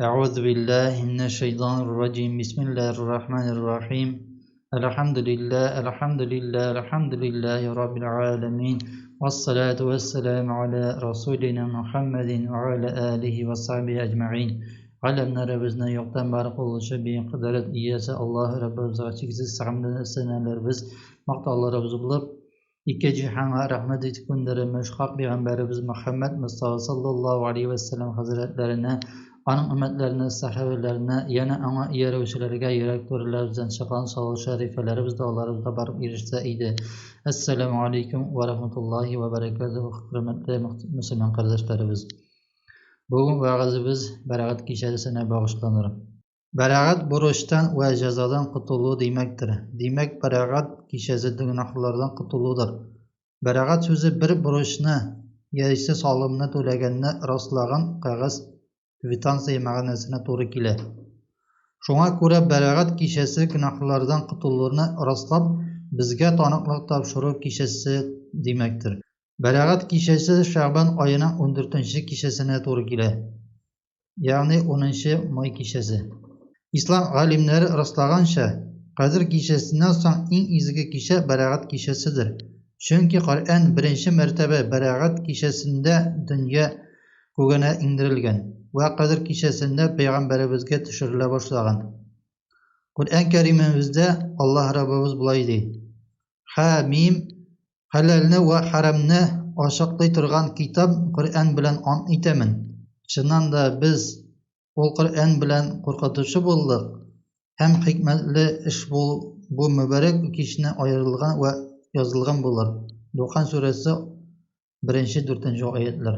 أعوذ بالله من الشيطان الرجيم بسم الله الرحمن الرحيم الحمد لله رب العالمين والصلاة والسلام على رسولنا محمد وعلى آله وصحبه أجمعين Alemlerimizni yoktan var kılışı bir kıdaret iyisi Allah Rabbimize çeksiz sağımdan senelerimiz maktallarımızı bulup iki cihana rahmet etip göndermiş hak Peygamberimiz Muhammed Mustafa sallallahu aleyhi ve sellem hazretlerine onun ümmetlerine, sahabelerine, yana ona yerevçilerine, yüreklerlerimizden çıkan sağ şerifelerimiz dağlarımızda barıp erişse idi. Esselamu aleyküm ve rahmetullahi ve berekatuhu hürmetli Müslüman kardeşlerimiz. Bugün vaazımız beraat kişisine bağışlanır. Beraat borçtan ve cezadan kurtuluğu demektir. Demek beraat kişisi günahlardan kurtuluğudur. Beraat sözü bir borçna, yaşı sağlamını tölegenini rastlagan kağıt kvitansiya ma'nosine to'g'ri keladi. Shunga ko'ra beraat kişisi günahlardan kurtulurni rastlab bizga toniqliq topshiriq kişisi demektir. Beraat kişisi Şaban ayının 14. kişisine to'g'ri keladi. Ya'ni 10. may kişisi. İslam alimleri rastlagancha Qadr kişisinden so'ng eng ezgi kishi beraat kişisidir. Chunki Qur'on birinchi martaba beraat kişisinde dünya ko'gana indirilgan. Ve Qadr kişisinde Peygamberimizge tüşürüle başlagan. Kur'an-ı Kerimimizde Allah Rabbimiz bulay deydi. Hamim, halalni ve haramni ochiqlay turgan kitap Kur'an bilan ant etamin. Chindan da biz o Kur'an bilan qo'rqituvchi bo'ldik. Hem hikmetli ish bu mübarek kishini ayrilgan ve yozilgan bo'lar. Duhan suresi 1-4 oyatlar.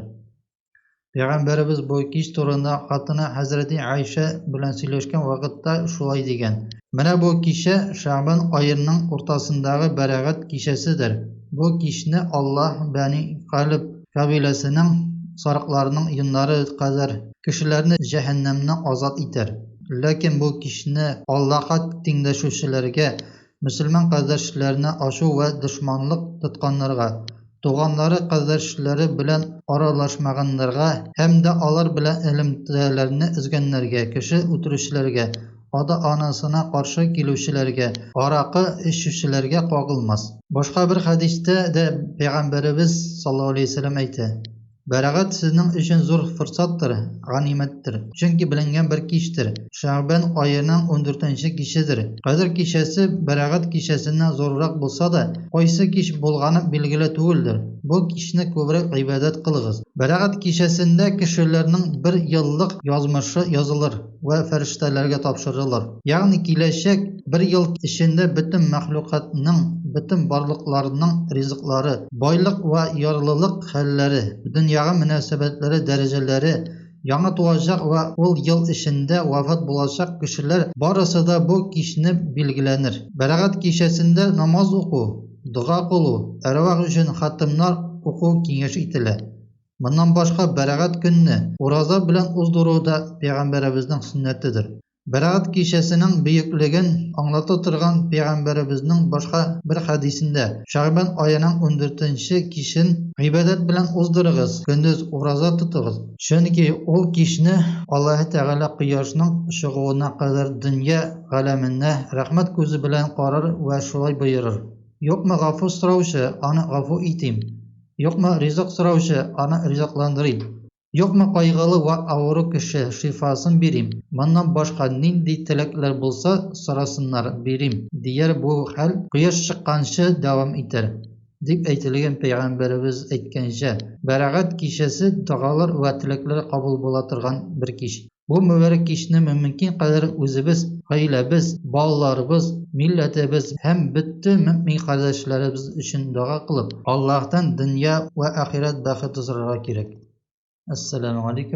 Peygamberimiz bu kiş turunda xatını Hazreti Ayşe bilan söyleshgan vaqtda şulay degan. Mana bu kişi Şaban ayının ortasındagi beraat kişisidir. Bu kişini Allah Bani Qalb kabilesining sarıqlarının yunları kadar kişilerini cehennemden azat eder. Lakin bu kişini Allah'a tengdashuvchilarga, Müslüman kardeşlerine aşu ve düşmanlık tutkanlarga, doğanları kardeşleri bilen aralashmaganlarga hamda alar bilan ilmlerini izgenlerge, kişi o'tirishlarga, ota anasına karşı keluvchilarga, araqı ichuvchilarga qo'yilmas. Boshqa bir hadisde de Peygamberimiz sallallahu aleyhi ve sellem aytdi. Beraat sizning uchun zo'r fursatdir, g'animatdir. Chunki bilingan bir kishdir. Şaban ayının 14. kişidir. Qadr kişisi beraat kişisinden zo'rroq bo'lsa da, qaysi kishi bo'lgani belgili tuğuldir. Bu kishini ko'proq ibodat qilg'iz. Beraat kişisinde kişilerinin bir yıllık yazmışı yazılır ve ferishtalarga topshirilir. Ya'ni kelajak bir yıl içinde bütün mahlukatning, bütün barlıklarının rizqlari, boylik ve yorlilik halleri, dünya münasebetleri, dereceleri, yangi tug'acak ve o yıl içinde vafat bulacak kişiler barısı da bu kişini bilgilenir. Beraat kişisinde namaz oku, dua qulu, arvaq uchun xatımlar oku kengash etiladi. Bundan başka beraat gününü uraza bilen uzduru da Peygamberimizin sünnetidir. Beraat kişisinin büyüklüğün anlatı turgan Peygamberimizin başka bir hadisinde Şaban ayının 14. kişinin ibadet bilen uzduruguz, gündüz uraza tutuguz. Çünkü o kişini Allah Teala quyoshning ışığına kadar dünya alemine rahmet ko'zi bilen qarar ve şulay buyurur. Yok mu g'afur so'rovchi, ana g'afur etim. Yok mu rizq so'rovchi, ana rizqlantirayım. Yok mu qaygılı ve ağrı kişi şifasını vereyim. Bundan başka nindi tilekler bulsa sorasınlar vereyim. Diğer bu hal quyosh chiqqancha devam eder. Deb aytilgan Peygamberimiz aytgancha, beraat kişisi dualar ve tilekler qabul bo'la turgan bir kishi. Bu mübarek kişini mümkün kadar o'zimiz, ailamiz, bolalarimiz, milletimiz hem bütün mümin kardeşlerimiz için dua qilib, Allah'tan dünya ve ahiret baxti so'rash kerak. Assalomu alaykum.